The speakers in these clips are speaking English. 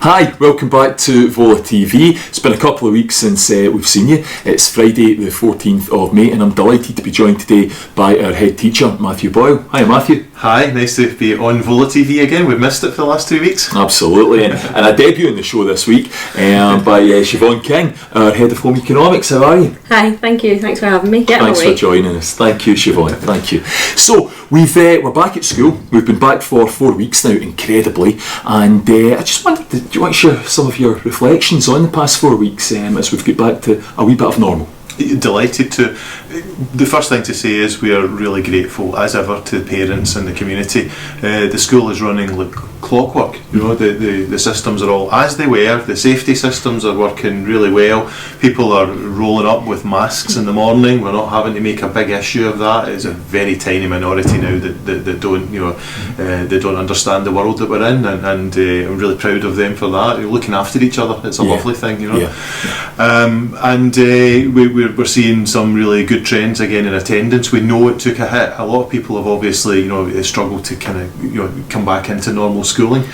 Hi, welcome back to Vola Tv. It's been a couple of weeks since we've seen you. It's Friday the 14th of May and I'm delighted to be joined today by our head teacher, Matthew Boyle. Hi Matthew. Hi, nice to be on Vola TV again. We've missed it for the last 2 weeks. Absolutely, and a debut on the show this week by Siobhan King, our head of home economics. How are you? Hi, thank you. Thanks for having me. Thanks for joining us. Thank you, Siobhan. Thank you. So we're back at school. We've been back for 4 weeks now, incredibly, and I just wanted to, do you want to share some of your reflections on the past 4 weeks as we've got back to a wee bit of normal? Delighted to. The first thing to say is we are really grateful as ever to the parents and the community. The school is running like clockwork. You know, the systems are all as they were. The safety systems are working really well. People are rolling up with masks in the morning. We're not having to make a big issue of that. It's a very tiny minority now that don't, you know, they don't understand the world that we're in, and I'm really proud of them for that. They're looking after each other. It's a lovely thing, you know. We're seeing some really good trends again in attendance. We know it took a hit. A lot of people have obviously, you know, struggled to kind of, you know, come back into normal schooling,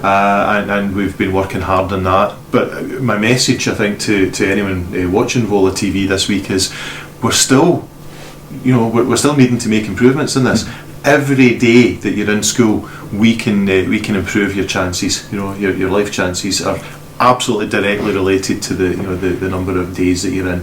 and we've been working hard on that. But my message, I think, to anyone watching Vola TV this week is we're still, you know, we're still needing to make improvements in this. Every day that you're in school, we can improve your chances. You know, your life chances are absolutely directly related to the number of days that you're in.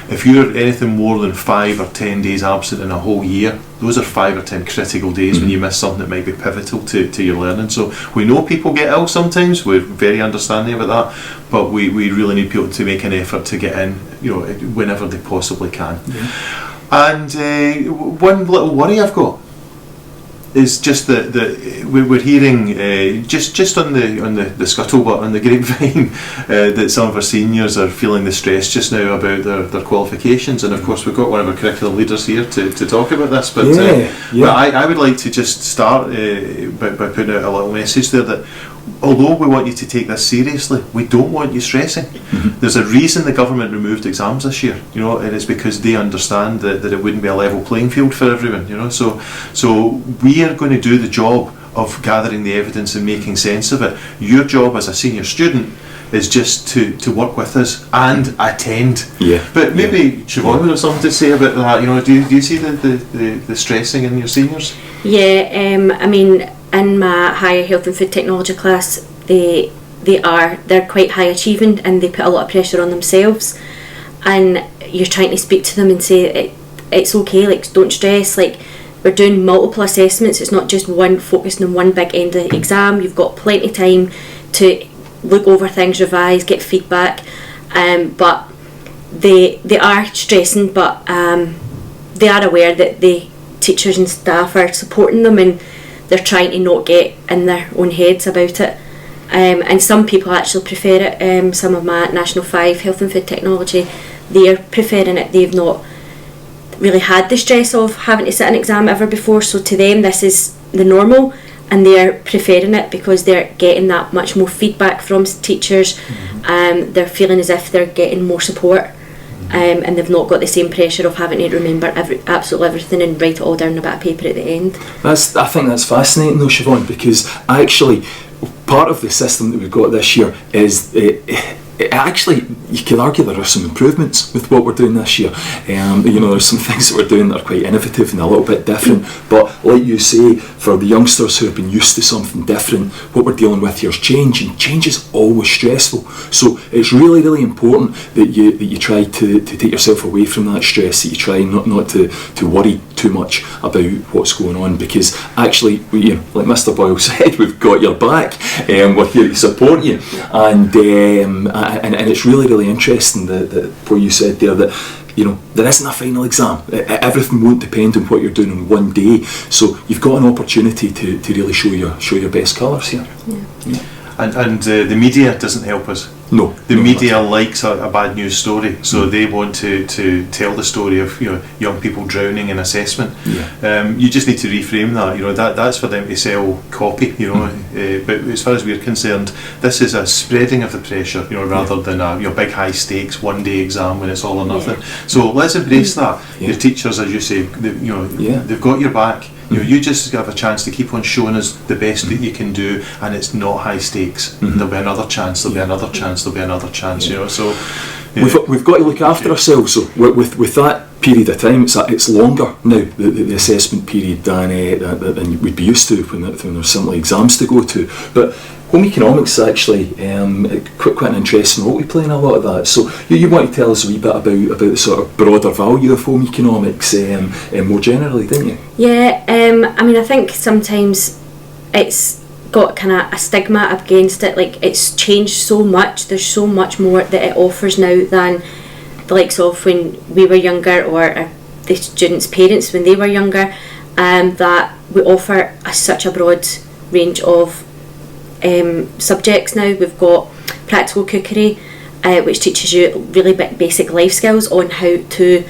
If you're anything more than 5 or 10 days absent in a whole year, those are 5 or 10 critical days when you miss something that might be pivotal to your learning. So we know people get ill sometimes, we're very understanding about that, but we really need people to make an effort to get in, you know, whenever they possibly can. And one little worry I've got is just that we're hearing just on the scuttlebutt, on the grapevine, that some of our seniors are feeling the stress just now about their qualifications, and of course we've got one of our curriculum leaders here to talk about this. But I would like to just start by putting out a little message there that although we want you to take this seriously, we don't want you stressing. There's a reason the government removed exams this year, you know, and it's because they understand that it wouldn't be a level playing field for everyone, you know. So we are going to do the job of gathering the evidence and making sense of it. Your job as a senior student is just to work with us and attend. But maybe Siobhan would have something to say about that. You know, do you see the stressing in your seniors? I mean, in my higher health and food technology class, they're quite high achieving and they put a lot of pressure on themselves, and you're trying to speak to them and say it's okay, like, don't stress, like, we're doing multiple assessments, it's not just one focusing on one big end of the exam. You've got plenty of time to look over things, revise, get feedback, but they are stressing, but they are aware that the teachers and staff are supporting them and they're trying to not get in their own heads about it, and some people actually prefer it. Some of my National 5 Health and Food Technology, they're preferring it. They've not really had the stress of having to sit an exam ever before, so to them this is the normal and they're preferring it because they're getting that much more feedback from teachers. They're feeling as if they're getting more support, and they've not got the same pressure of having to remember absolutely everything and write it all down on a bit of paper at the end. I think that's fascinating though, Siobhan, because actually part of the system that we've got this year is actually, you can argue there are some improvements with what we're doing this year. You know, there's some things that we're doing that are quite innovative and a little bit different, but like you say, for the youngsters who have been used to something different, what we're dealing with here is change, and change is always stressful. So it's really, really important that you try to take yourself away from that stress, that you try not to worry too much about what's going on, because actually, like Mr. Boyle said, we've got your back, we're here to support you, and it's really, really interesting that what you said there, that, you know, there isn't a final exam. Everything won't depend on what you're doing on one day. So you've got an opportunity to really show your best colours here. And the media doesn't help us. No. The media likes a bad news story, so they want to tell the story of, you know, young people drowning in assessment. You just need to reframe that. You know, that's for them to sell copy. You know, but as far as we're concerned, this is a spreading of the pressure. You know, rather than a big high stakes one day exam when it's all or nothing. So let's embrace that. Your teachers, as you say, they've got your back. You know, you just have a chance to keep on showing us the best that you can do, and it's not high stakes. There'll be another chance. There'll be another chance. There'll be another chance. You know, so. We've got to look after ourselves. So with that period of time, it's longer now, the assessment period than we'd be used to when there's simply exams to go to. But home economics is actually quite an interesting role to play in a lot of that. So you want to tell us a wee bit about the sort of broader value of home economics more generally, didn't you? Yeah, I mean, I think sometimes it's got kind of a stigma against it. Like, it's changed so much. There's so much more that it offers now than the likes of when we were younger, or the students' parents when they were younger. That we offer such a broad range of subjects now. We've got practical cookery, which teaches you really basic life skills on how to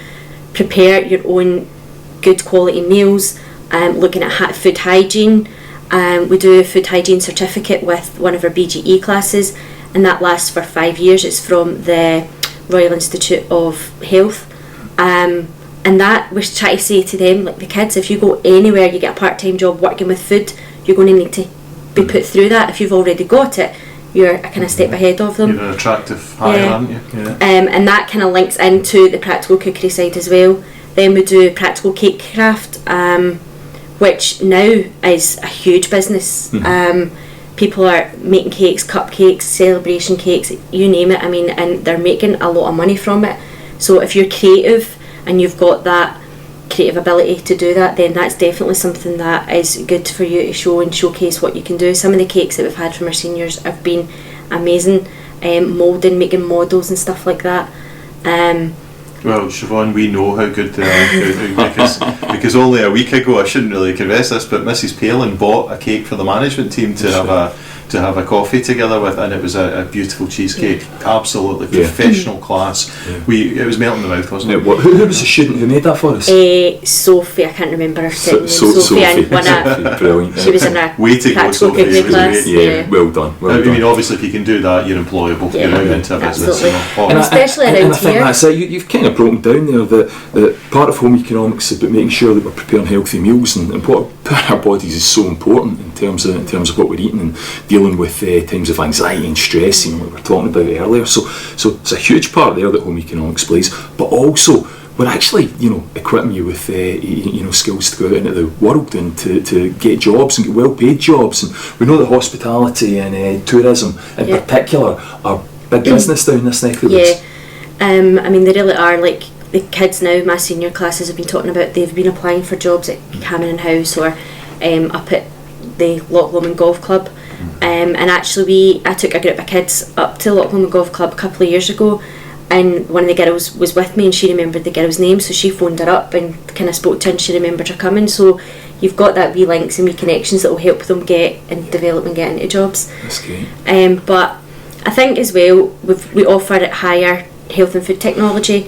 prepare your own good quality meals. Looking at food hygiene. We do a food hygiene certificate with one of our BGE classes, and that lasts for 5 years. It's from the Royal Institute of Health, and that we try to say to them, like the kids, if you go anywhere, you get a part-time job working with food, you're going to need to be put through that. If you've already got it, you're a kind of step ahead of them. You're an attractive hire, aren't you? Yeah. And that kind of links into the practical cookery side as well. Then we do practical cake craft, which now is a huge business. People are making cakes, cupcakes, celebration cakes, you name it. I mean, and they're making a lot of money from it. So if you're creative and you've got that creative ability to do that, then that's definitely something that is good for you to show and showcase what you can do. Some of the cakes that we've had from our seniors have been amazing, moulding, making models and stuff like that. Well, Siobhan, we know how good they are because only a week ago, I shouldn't really confess this, but Mrs. Palin bought a cake for the management team to have a coffee together with, and it was a beautiful cheesecake, absolutely professional class. It was melting the mouth, wasn't it? Who was the student who made that for us? Sophie, I can't remember her name. Sophie, and brilliant. She was in a way to go, Sophie. Class. Yeah, well done. I mean, obviously, if you can do that, you're employable. You know, into a business. And especially around here. I think that's it. You've kind of broken down there that part of home economics is about making sure that we're preparing healthy meals, and what our bodies is so important in terms of what we're eating and dealing with times of anxiety and stress, like we were talking about earlier. So it's a huge part there that home economics plays, but also we're actually equipping you with skills to go out into the world and to get jobs and get well paid jobs. And we know that hospitality and tourism in particular are big business down this neck of the woods. I mean, they really are. Like the kids now, my senior classes have been talking about, they've been applying for jobs at Cameron House or up at the Loch Lomond Golf Club. And actually I took a group of kids up to Loch Lomond Golf Club a couple of years ago, and one of the girls was with me and she remembered the girl's name, so she phoned her up and kind of spoke to her and she remembered her coming. So you've got that wee links and wee connections that will help them get and develop and get into jobs. That's great. But I think as well we offer at higher health and food technology,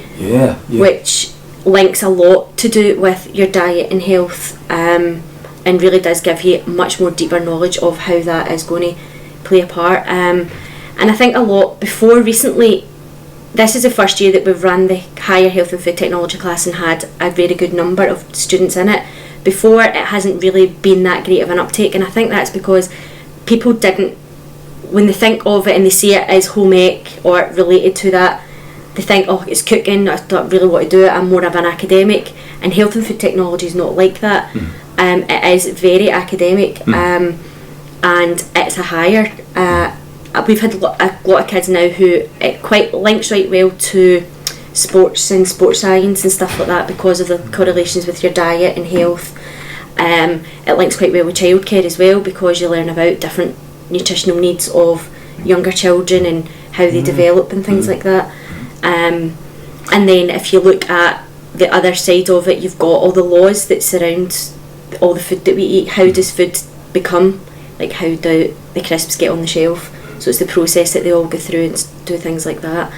which links a lot to do with your diet and health, and really does give you much more deeper knowledge of how that is going to play a part. And I think a lot before recently, this is the first year that we've run the higher health and food technology class and had a very good number of students in it. Before, it hasn't really been that great of an uptake, and I think that's because people didn't, when they think of it and they see it as home ec or related to that, they think, oh, it's cooking, I don't really want to do it, I'm more of an academic. And health and food technology is not like that. It is very academic, and it's a higher. We've had a lot of kids now who it quite links right well to sports and sports science and stuff like that because of the correlations with your diet and health. It links quite well with childcare as well because you learn about different nutritional needs of younger children and how they develop and things like that. And then if you look at the other side of it, you've got all the laws that surround all the food that we eat. How does food become, like how do the crisps get on the shelf? So it's the process that they all go through and do things like that.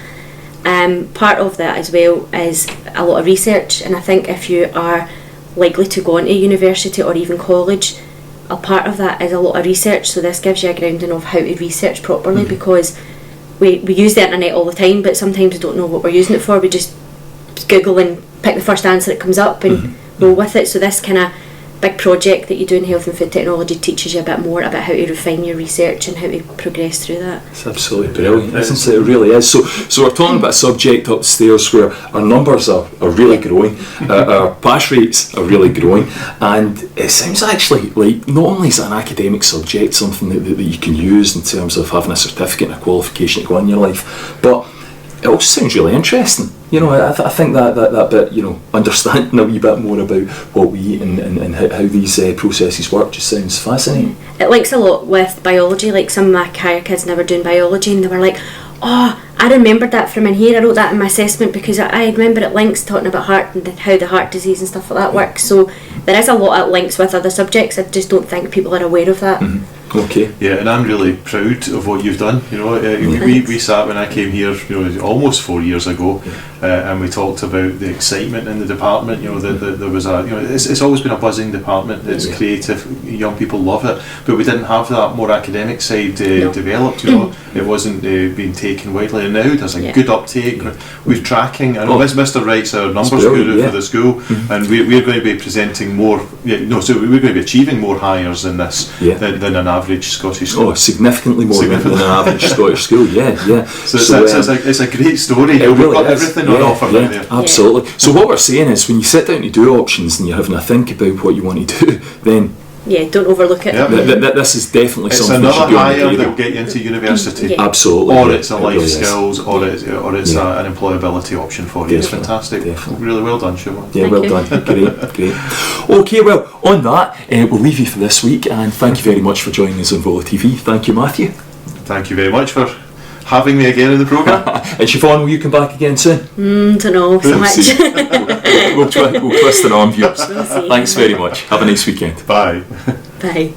Part of that as well is a lot of research, and I think if you are likely to go into university or even college, a part of that is a lot of research. So this gives you a grounding of how to research properly, because we use the internet all the time, but sometimes we don't know what we're using it for. We just Google and pick the first answer that comes up and roll with it. So this kind of big project that you do in health and food technology teaches you a bit more about how to refine your research and how to progress through that. It's absolutely brilliant, isn't it? It really is. So we're talking about a subject upstairs where our numbers are really growing, our pass rates are really growing, and it sounds actually like not only is it an academic subject, something that you can use in terms of having a certificate and a qualification to go on in your life, but it also sounds really interesting. You know, I think that bit, you know, understanding a wee bit more about what we eat and how these processes work just sounds fascinating. It links a lot with biology. Like, some of my higher kids never doing biology, and they were like, oh, I remembered that from in here, I wrote that in my assessment because I remember it links talking about heart and how the heart disease and stuff like that works. So there is a lot that links with other subjects. I just don't think people are aware of that. Okay. Yeah, and I'm really proud of what you've done. You know, we sat when I came here, you know, almost 4 years ago, and we talked about the excitement in the department. You know, there was a, you know, it's always been a buzzing department. It's creative. Young people love it, but we didn't have that more academic side developed. You know, it wasn't being taken widely. And now there's a good uptake. We're tracking. I know Mr. Wright's our numbers guru for the school, and we're going to be presenting more. So we're going to be achieving more hires in this than an average Scottish school. Oh, significantly more than an average Scottish school. So it's a great story. It really We've got is. everything on offer out there. Absolutely. So what we're saying is, when you sit down to do options and you're having a think about what you want to do, then don't overlook it. This is definitely it's something another you should hire do on the that will get you into university. Absolutely. Or it's a life really skills, or it's an employability option for you. It's fantastic. Definitely. Really well done, Siobhan. Yeah, well done. Great. Okay, well, on that, we'll leave you for this week, and thank you very much for joining us on Vola TV. Thank you, Matthew. Thank you very much for having me again in the programme. And Siobhan, will you come back again soon? Don't know so much. We'll twist an arm, viewers. Thanks very much. Have a nice weekend. Bye. Bye.